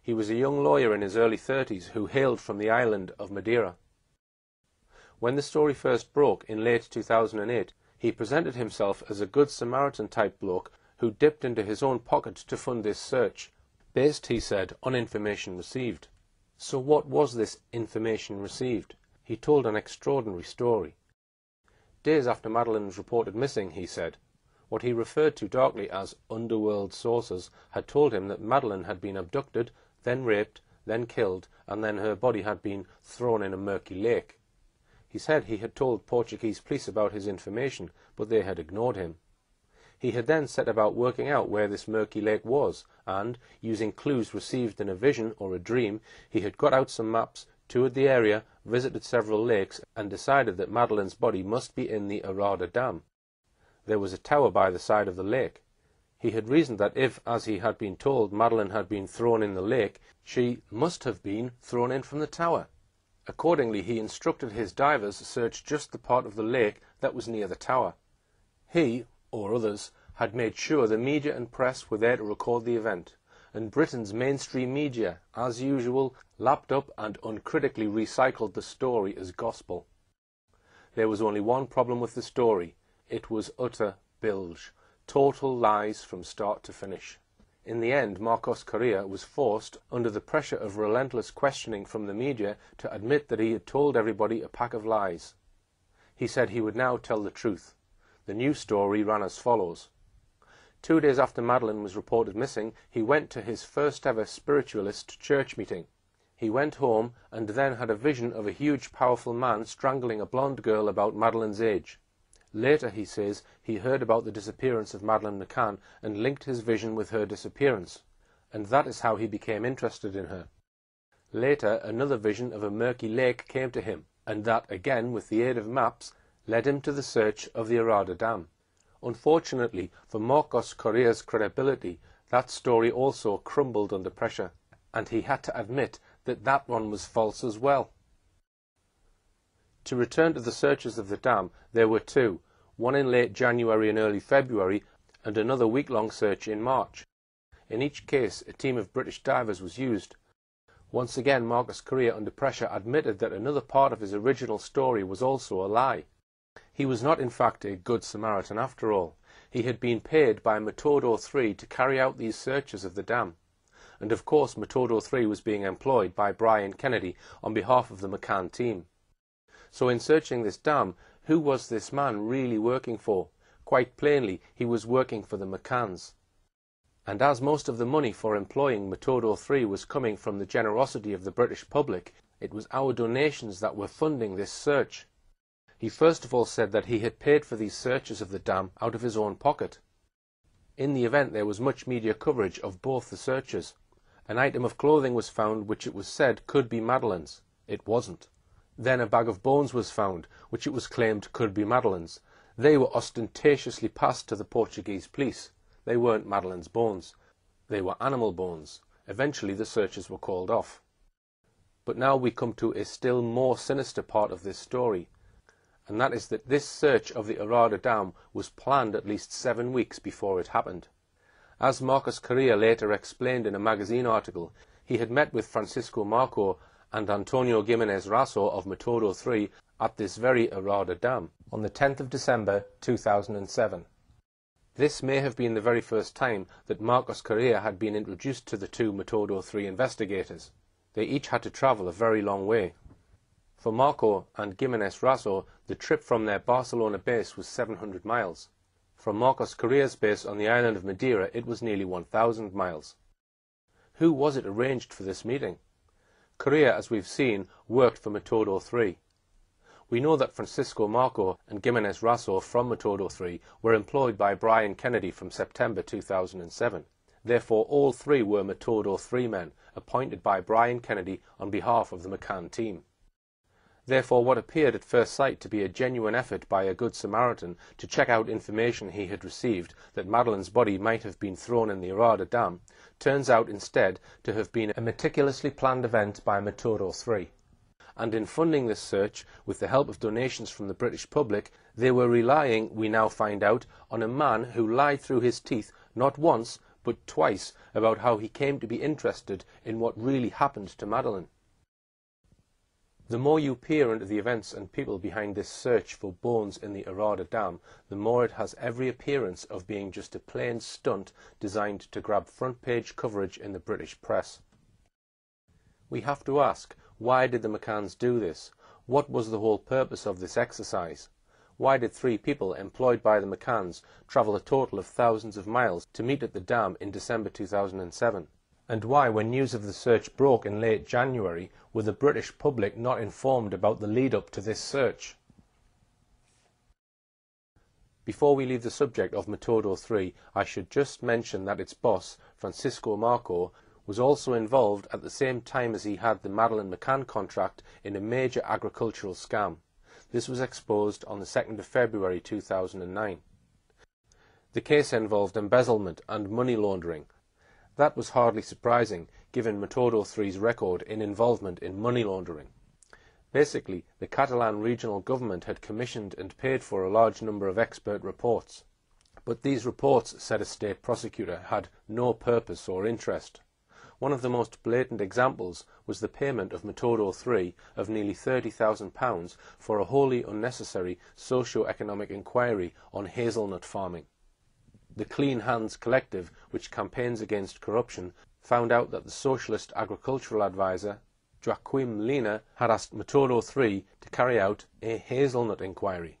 He was a young lawyer in his early 30s who hailed from the island of Madeira. When the story first broke in late 2008, he presented himself as a good Samaritan type bloke who dipped into his own pocket to fund this search, based, he said, on information received. So what was this information received? He told an extraordinary story. Days after Madeleine was reported missing, he said, what he referred to darkly as underworld sources had told him that Madeleine had been abducted, then raped, then killed, and then her body had been thrown in a murky lake. He said he had told Portuguese police about his information, but they had ignored him. He had then set about working out where this murky lake was, and, using clues received in a vision or a dream, he had got out some maps, toured the area, visited several lakes, and decided that Madeleine's body must be in the Arada Dam. There was a tower by the side of the lake. He had reasoned that if, as he had been told, Madeleine had been thrown in the lake, she must have been thrown in from the tower. Accordingly, he instructed his divers to search just the part of the lake that was near the tower. He, or others, had made sure the media and press were there to record the event, and Britain's mainstream media, as usual, lapped up and uncritically recycled the story as gospel. There was only one problem with the story. It was utter bilge. Total lies from start to finish. In the end, Marcos Correa was forced, under the pressure of relentless questioning from the media, to admit that he had told everybody a pack of lies. He said he would now tell the truth. The new story ran as follows. 2 days after Madeleine was reported missing, he went to his first ever spiritualist church meeting. He went home and then had a vision of a huge powerful man strangling a blonde girl about Madeleine's age. Later, he says, he heard about the disappearance of Madeleine McCann and linked his vision with her disappearance, and that is how he became interested in her. Later, another vision of a murky lake came to him, and that, again with the aid of maps, led him to the search of the Arada Dam. Unfortunately for Marcos Correa's credibility, that story also crumbled under pressure, and he had to admit that that one was false as well. To return to the searches of the dam, there were two, one in late January and early February, and another week-long search in March. In each case, a team of British divers was used. Once again, Marcos Correa, under pressure, admitted that another part of his original story was also a lie. He was not in fact a good Samaritan after all. He had been paid by Metodo 3 to carry out these searches of the dam. And of course Metodo 3 was being employed by Brian Kennedy on behalf of the McCann team. So in searching this dam, who was this man really working for? Quite plainly, he was working for the McCanns. And as most of the money for employing Metodo 3 was coming from the generosity of the British public, it was our donations that were funding this search. He first of all said that he had paid for these searches of the dam out of his own pocket. In the event there was much media coverage of both the searches. An item of clothing was found which it was said could be Madeleine's. It wasn't. Then a bag of bones was found, which it was claimed could be Madeleine's. They were ostentatiously passed to the Portuguese police. They weren't Madeleine's bones. They were animal bones. Eventually the searches were called off. But now we come to a still more sinister part of this story, and that is that this search of the Arada Dam was planned at least 7 weeks before it happened. As Marcos Correa later explained in a magazine article, he had met with Francisco Marco and Antonio Gimenez Raso of Metodo 3 at this very Arada Dam on the 10th of December 2007. This may have been the very first time that Marcos Correa had been introduced to the two Metodo 3 investigators. They each had to travel a very long way. For Marco and Gimenez Raso, the trip from their Barcelona base was 700 miles. From Marcos Correa's base on the island of Madeira, it was nearly 1,000 miles. Who was it arranged for this meeting? Correa, as we've seen, worked for Metodo 3. We know that Francisco Marco and Gimenez Raso from Metodo 3 were employed by Brian Kennedy from September 2007. Therefore, all three were Metodo 3 men, appointed by Brian Kennedy on behalf of the McCann team. Therefore, what appeared at first sight to be a genuine effort by a good Samaritan to check out information he had received that Madeleine's body might have been thrown in the Arada Dam, turns out instead to have been a meticulously planned event by Metodo 3. And in funding this search, with the help of donations from the British public, they were relying, we now find out, on a man who lied through his teeth not once, but twice, about how he came to be interested in what really happened to Madeleine. The more you peer into the events and people behind this search for bones in the Arada Dam, the more it has every appearance of being just a plain stunt designed to grab front-page coverage in the British press. We have to ask, why did the McCanns do this? What was the whole purpose of this exercise? Why did 3 people employed by the McCanns travel a total of thousands of miles to meet at the dam in December 2007? And why, when news of the search broke in late January, were the British public not informed about the lead-up to this search? Before we leave the subject of Metodo 3, I should just mention that its boss, Francisco Marco, was also involved at the same time as he had the Madeleine McCann contract in a major agricultural scam. This was exposed on the 2nd of February 2009. The case involved embezzlement and money laundering. That was hardly surprising, given Metodo 3's record in involvement in money laundering. Basically, the Catalan regional government had commissioned and paid for a large number of expert reports. But these reports, said a state prosecutor, had no purpose or interest. One of the most blatant examples was the payment of Metodo 3 of nearly £30,000 for a wholly unnecessary socio-economic inquiry on hazelnut farming. The Clean Hands Collective, which campaigns against corruption, found out that the socialist agricultural advisor, Joaquim Lina, had asked Metodo 3 to carry out a hazelnut inquiry.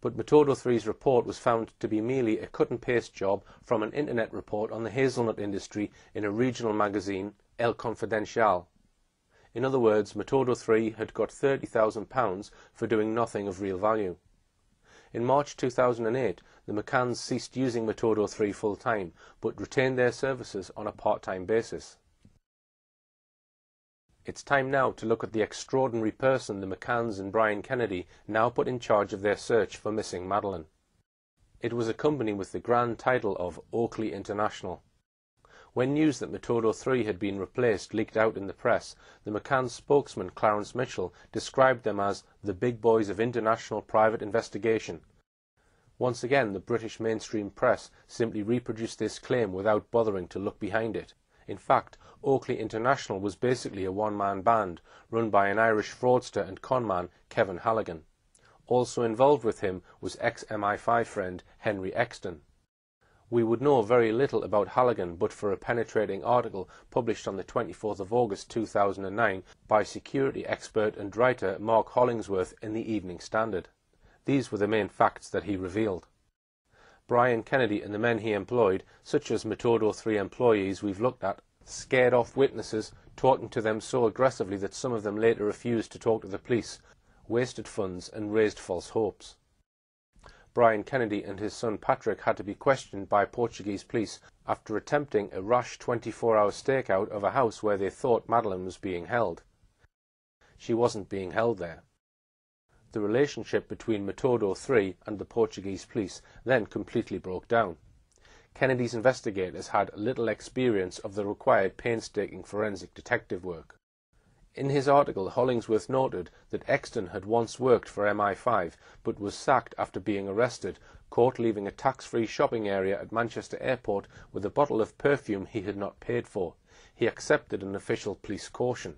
But Metodo 3's report was found to be merely a cut-and-paste job from an internet report on the hazelnut industry in a regional magazine, El Confidencial. In other words, Metodo 3 had got £30,000 for doing nothing of real value. In March 2008, the McCanns ceased using Metodo 3 full-time, but retained their services on a part-time basis. It's time now to look at the extraordinary person the McCanns and Brian Kennedy now put in charge of their search for missing Madeleine. It was a company with the grand title of Oakley International. When news that Metodo 3 had been replaced leaked out in the press, the McCann spokesman Clarence Mitchell described them as the big boys of international private investigation. Once again, the British mainstream press simply reproduced this claim without bothering to look behind it. In fact, Oakley International was basically a one-man band run by an Irish fraudster and conman, Kevin Halligan. Also involved with him was ex-MI5 friend Henry Exton. We would know very little about Halligan but for a penetrating article published on the 24th of August 2009 by security expert and writer Mark Hollingsworth in the Evening Standard. These were the main facts that he revealed. Brian Kennedy and the men he employed, such as Metodo 3 employees we've looked at, scared off witnesses, talking to them so aggressively that some of them later refused to talk to the police, wasted funds and raised false hopes. Brian Kennedy and his son Patrick had to be questioned by Portuguese police after attempting a rash 24-hour stakeout of a house where they thought Madeleine was being held. She wasn't being held there. The relationship between Metodo 3 and the Portuguese police then completely broke down. Kennedy's investigators had little experience of the required painstaking forensic detective work. In his article, Hollingsworth noted that Exton had once worked for MI5 but was sacked after being arrested, caught leaving a tax-free shopping area at Manchester Airport with a bottle of perfume he had not paid for. He accepted an official police caution.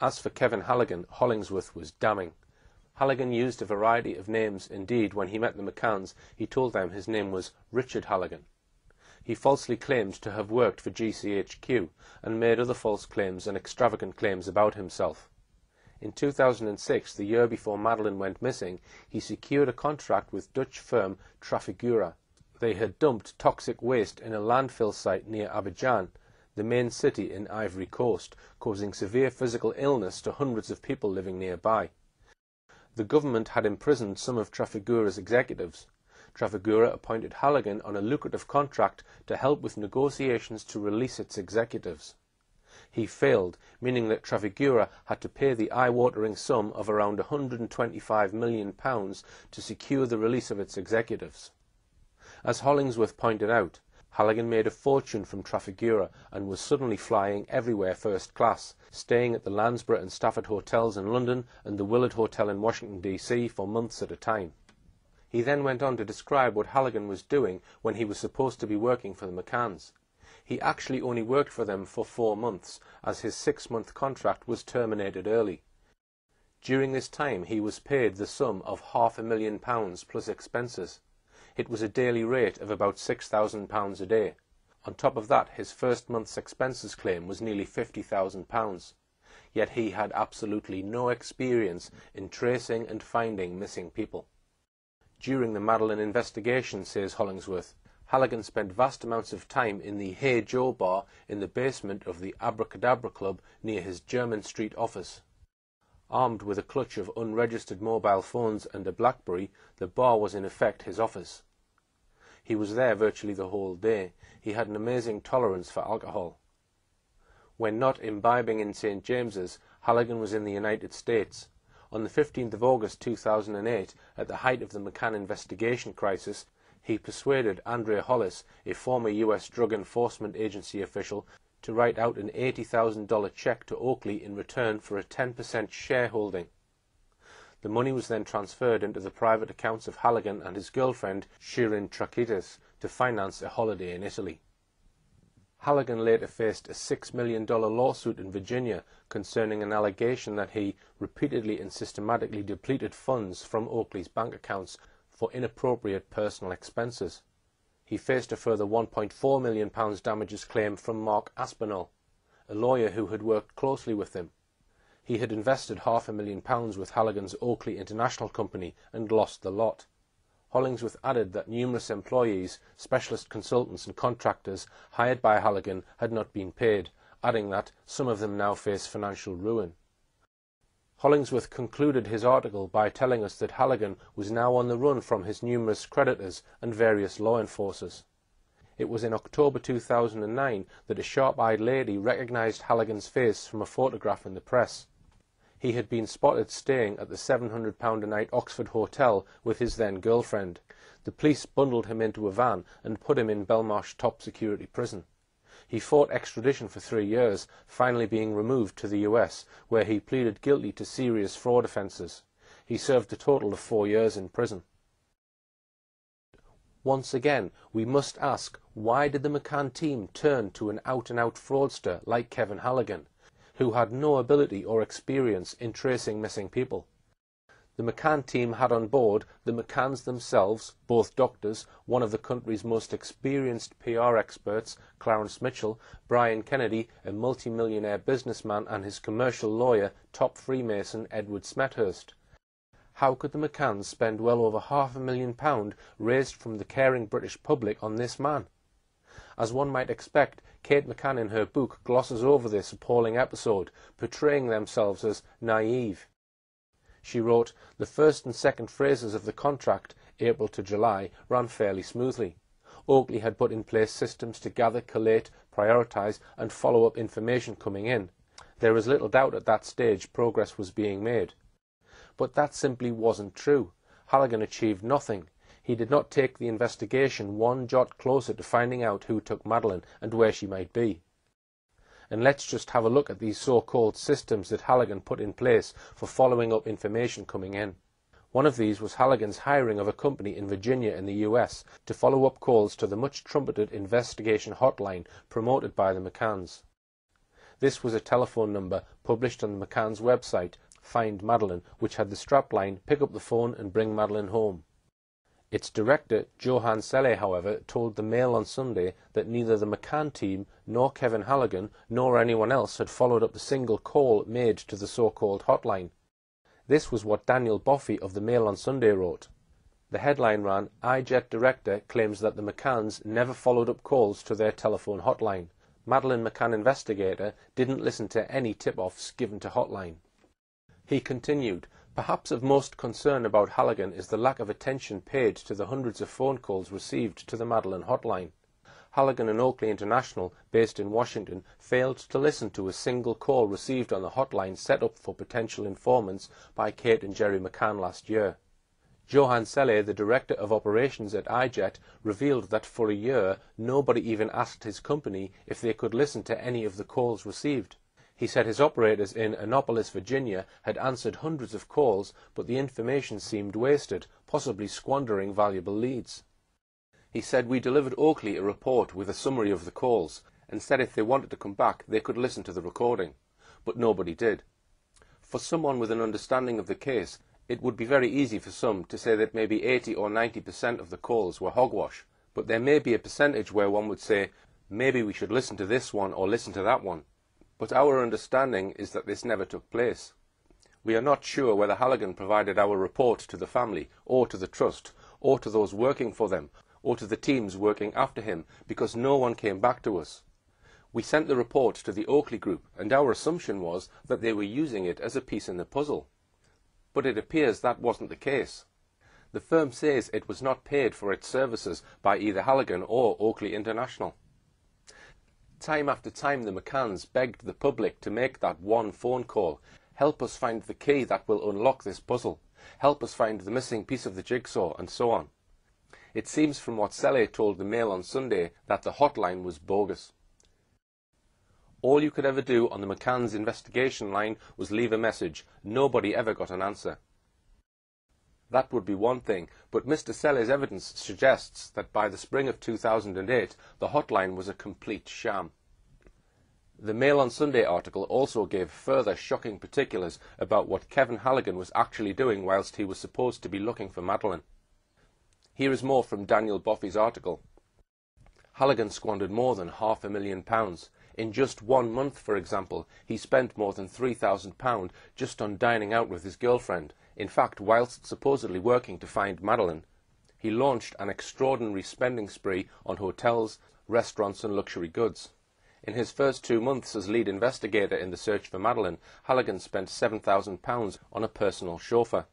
As for Kevin Halligan, Hollingsworth was damning. Halligan used a variety of names. Indeed, when he met the McCanns, he told them his name was Richard Halligan. He falsely claimed to have worked for GCHQ and made other false claims and extravagant claims about himself. In 2006, the year before Madeleine went missing, he secured a contract with Dutch firm Trafigura. They had dumped toxic waste in a landfill site near Abidjan, the main city in Ivory Coast, causing severe physical illness to hundreds of people living nearby. The government had imprisoned some of Trafigura's executives. Trafigura appointed Halligan on a lucrative contract to help with negotiations to release its executives. He failed, meaning that Trafigura had to pay the eye-watering sum of around £125 million to secure the release of its executives. As Hollingsworth pointed out, Halligan made a fortune from Trafigura and was suddenly flying everywhere first class, staying at the Landsborough and Stafford hotels in London and the Willard Hotel in Washington, D.C. for months at a time. He then went on to describe what Halligan was doing when he was supposed to be working for the McCanns. He actually only worked for them for 4 months, as his 6-month contract was terminated early. During this time he was paid the sum of £500,000 plus expenses. It was a daily rate of about £6,000 a day. On top of that, his first month's expenses claim was nearly £50,000. Yet he had absolutely no experience in tracing and finding missing people. During the Madeleine investigation, says Hollingsworth, Halligan spent vast amounts of time in the Hey Joe bar in the basement of the Abracadabra Club near his Jermyn Street office. Armed with a clutch of unregistered mobile phones and a BlackBerry, the bar was in effect his office. He was there virtually the whole day. He had an amazing tolerance for alcohol. When not imbibing in St. James's, Halligan was in the United States. On the 15th of August 2008, at the height of the McCann investigation crisis, he persuaded Andre Hollis, a former US Drug Enforcement Agency official, to write out an $80,000 check to Oakley in return for a 10% shareholding. The money was then transferred into the private accounts of Halligan and his girlfriend, Shirin Trakitis, to finance a holiday in Italy. Halligan later faced a $6 million lawsuit in Virginia concerning an allegation that he repeatedly and systematically depleted funds from Oakley's bank accounts for inappropriate personal expenses. He faced a further £1.4 million damages claim from Mark Aspinall, a lawyer who had worked closely with him. He had invested £500,000 with Halligan's Oakley International Company and lost the lot. Hollingsworth added that numerous employees, specialist consultants and contractors hired by Halligan had not been paid, adding that some of them now face financial ruin. Hollingsworth concluded his article by telling us that Halligan was now on the run from his numerous creditors and various law enforcers. It was in October 2009 that a sharp-eyed lady recognised Halligan's face from a photograph in the press. He had been spotted staying at the £700 a night Oxford Hotel with his then-girlfriend. The police bundled him into a van and put him in Belmarsh top security prison. He fought extradition for 3 years, finally being removed to the US, where he pleaded guilty to serious fraud offences. He served a total of 4 years in prison. Once again, we must ask, why did the McCann team turn to an out-and-out fraudster like Kevin Halligan, who had no ability or experience in tracing missing people? The McCann team had on board the McCanns themselves, both doctors, one of the country's most experienced PR experts, Clarence Mitchell, Brian Kennedy, a multi-millionaire businessman, and his commercial lawyer, top Freemason Edward Smethurst. How could the McCanns spend well over £500,000 raised from the caring British public on this man? As one might expect, Kate McCann in her book glosses over this appalling episode, portraying themselves as naive. She wrote, "The first and second phrases of the contract, April to July, ran fairly smoothly. Oakley had put in place systems to gather, collate, prioritise and follow up information coming in. There was little doubt at that stage progress was being made. But that simply wasn't true. Halligan achieved nothing. He did not take the investigation one jot closer to finding out who took Madeleine and where she might be. And let's just have a look at these so-called systems that Halligan put in place for following up information coming in. One of these was Halligan's hiring of a company in Virginia in the US to follow up calls to the much-trumpeted investigation hotline promoted by the McCanns. This was a telephone number published on the McCanns' website, Find Madeleine, which had the strapline, "Pick up the phone and bring Madeleine home." Its director, Johann Selle, however, told the Mail on Sunday that neither the McCann team nor Kevin Halligan nor anyone else had followed up the single call made to the so-called hotline. This was what Daniel Boffey of the Mail on Sunday wrote. The headline ran, "iJet director claims that the McCanns never followed up calls to their telephone hotline. Madeleine McCann investigator didn't listen to any tip-offs given to hotline." He continued, "Perhaps of most concern about Halligan is the lack of attention paid to the hundreds of phone calls received to the Madeleine hotline. Halligan and Oakley International, based in Washington, failed to listen to a single call received on the hotline set up for potential informants by Kate and Jerry McCann last year." Johann Selle, the director of operations at iJet, revealed that for a year nobody even asked his company if they could listen to any of the calls received. He said his operators in Annapolis, Virginia, had answered hundreds of calls, but the information seemed wasted, possibly squandering valuable leads. He said, "We delivered Oakley a report with a summary of the calls, and said if they wanted to come back, they could listen to the recording. But nobody did. For someone with an understanding of the case, it would be very easy for some to say that maybe 80 or 90% of the calls were hogwash, but there may be a percentage where one would say, maybe we should listen to this one or listen to that one. But our understanding is that this never took place. We are not sure whether Halligan provided our report to the family, or to the trust, or to those working for them, or to the teams working after him, because no one came back to us. We sent the report to the Oakley Group, and our assumption was that they were using it as a piece in the puzzle. But it appears that wasn't the case. The firm says it was not paid for its services by either Halligan or Oakley International. Time after time the McCanns begged the public to make that one phone call. Help us find the key that will unlock this puzzle. Help us find the missing piece of the jigsaw, and so on. It seems from what Selle told the Mail on Sunday that the hotline was bogus. All you could ever do on the McCanns' investigation line was leave a message. Nobody ever got an answer. That would be one thing, but Mr. Selle's evidence suggests that by the spring of 2008, the hotline was a complete sham. The Mail on Sunday article also gave further shocking particulars about what Kevin Halligan was actually doing whilst he was supposed to be looking for Madeleine. Here is more from Daniel Boffey's article. Halligan squandered more than £500,000. In just 1 month, for example, he spent more than £3,000 just on dining out with his girlfriend. In fact, whilst supposedly working to find Madeleine, he launched an extraordinary spending spree on hotels, restaurants and luxury goods. In his first 2 months as lead investigator in the search for Madeleine, Halligan spent £7,000 on a personal chauffeur.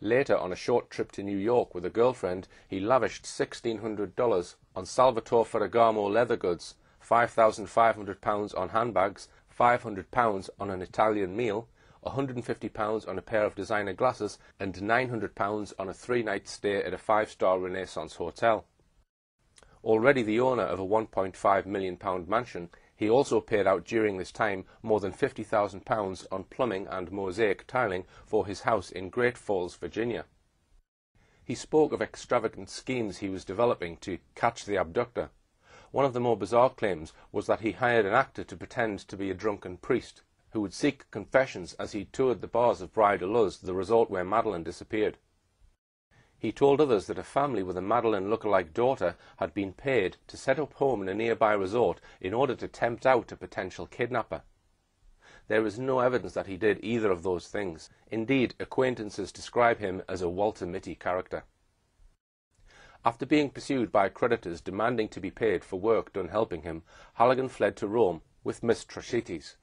Later, on a short trip to New York with a girlfriend, he lavished $1,600 on Salvatore Ferragamo leather goods, £5,500 on handbags, £500 on an Italian meal, £150 on a pair of designer glasses, and £900 on a 3-night stay at a 5-star Renaissance hotel. Already the owner of a £1.5 million mansion, he also paid out during this time more than £50,000 on plumbing and mosaic tiling for his house in Great Falls, Virginia. He spoke of extravagant schemes he was developing to catch the abductor. One of the more bizarre claims was that he hired an actor to pretend to be a drunken priest. who would seek confessions as he toured the bars of Praia da Luz, the resort where Madeleine disappeared. He told others that a family with a Madeleine look-alike daughter had been paid to set up home in a nearby resort in order to tempt out a potential kidnapper. There is no evidence that he did either of those things. Indeed, acquaintances describe him as a Walter Mitty character. After being pursued by creditors demanding to be paid for work done helping him, Halligan fled to Rome with Miss Trascitis.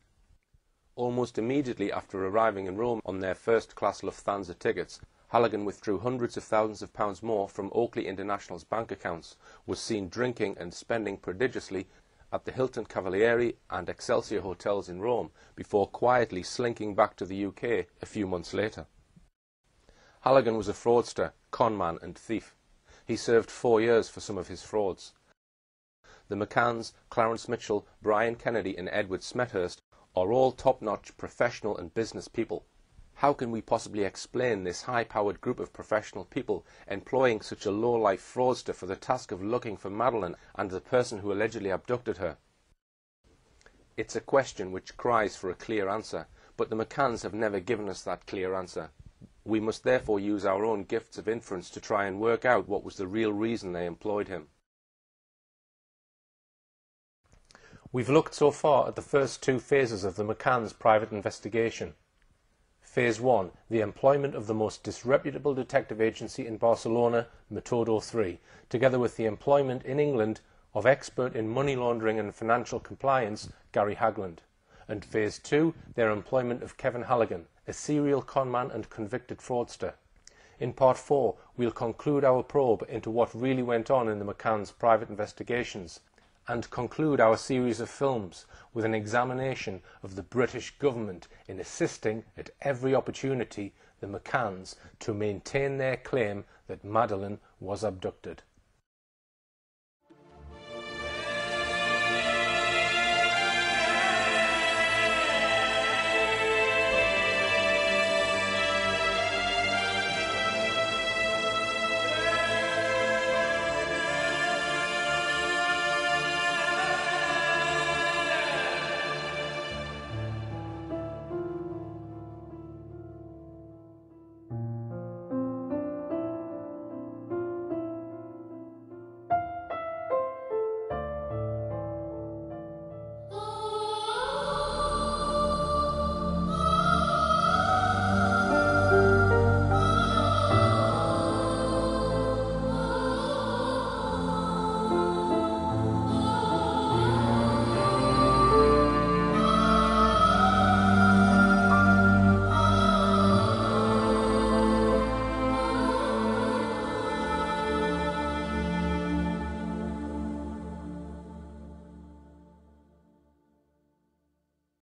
Almost immediately after arriving in Rome on their first-class Lufthansa tickets, Halligan withdrew hundreds of thousands of pounds more from Oakley International's bank accounts, was seen drinking and spending prodigiously at the Hilton Cavalieri and Excelsior hotels in Rome, before quietly slinking back to the UK a few months later. Halligan was a fraudster, conman and thief. He served 4 years for some of his frauds. The McCanns, Clarence Mitchell, Brian Kennedy and Edward Smethurst are all top-notch professional and business people. How can we possibly explain this high-powered group of professional people employing such a low-life fraudster for the task of looking for Madeleine and the person who allegedly abducted her? It's a question which cries for a clear answer, but the McCanns have never given us that clear answer. We must therefore use our own gifts of inference to try and work out what was the real reason they employed him. We've looked so far at the first two phases of the McCanns' private investigation. Phase 1, the employment of the most disreputable detective agency in Barcelona, Metodo 3, together with the employment in England of expert in money laundering and financial compliance, Gary Hagland. And Phase 2, their employment of Kevin Halligan, a serial conman and convicted fraudster. In Part 4, we'll conclude our probe into what really went on in the McCanns' private investigations, and conclude our series of films with an examination of the British government in assisting at every opportunity the McCanns to maintain their claim that Madeleine was abducted.